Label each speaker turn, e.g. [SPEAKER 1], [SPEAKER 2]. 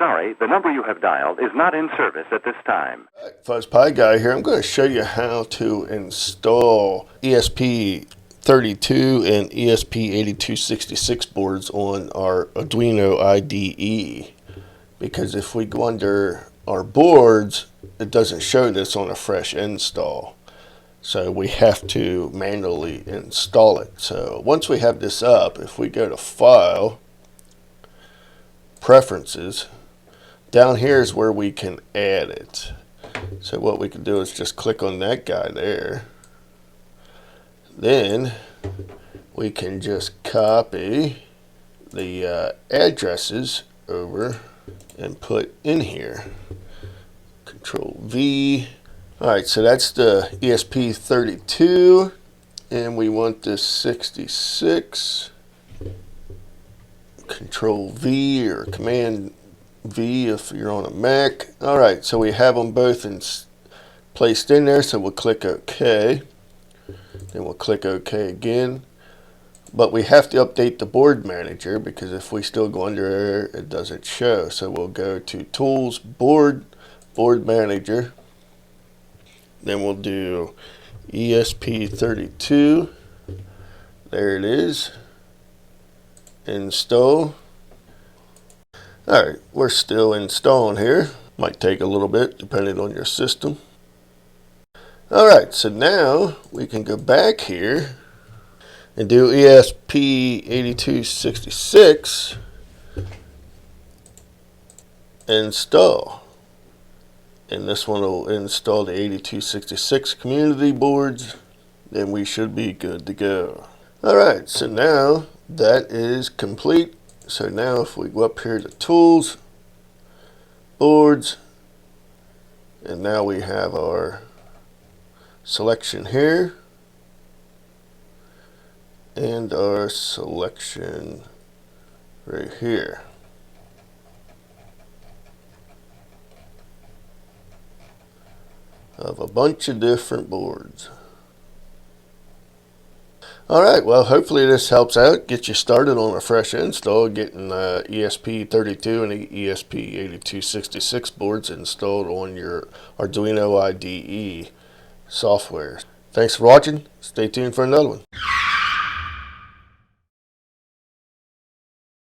[SPEAKER 1] sorry, the number you have dialed is not in service at this time.
[SPEAKER 2] Fuzz Pie Guy here. I'm going to show you how to install ESP32 and ESP8266 boards on our Arduino IDE. Because if we go under our boards, it doesn't show this on a fresh install. So we have to manually install it. So once we have this up, if we go to File, Preferences, down here is where we can add it. So what we can do is just click on that guy there. Then we can just copy the addresses over and put in here. Control V. Alright, so that's the ESP32, and we want this 66. Control V or Command V if you're on a Mac. Alright, so we have them both placed in there, so we'll click OK. Then we'll click OK again. But we have to update the board manager, because if we still go under there, it doesn't show. So we'll go to Tools, Board Manager. Then we'll do ESP32. There it is. Install. Alright, we're still installing here. Might take a little bit depending on your system. Alright, so now we can go back here and do ESP8266 install. And this one will install the 8266 community boards. Then we should be good to go. Alright, so now that is complete. So now if we go up here to Tools, Boards, and now we have our selection here, and our selection right here. Of a bunch of different boards. Alright, well, hopefully this helps out, get you started on a fresh install, getting ESP32 and ESP8266 boards installed on your Arduino IDE software. Thanks for watching. Stay tuned for another one.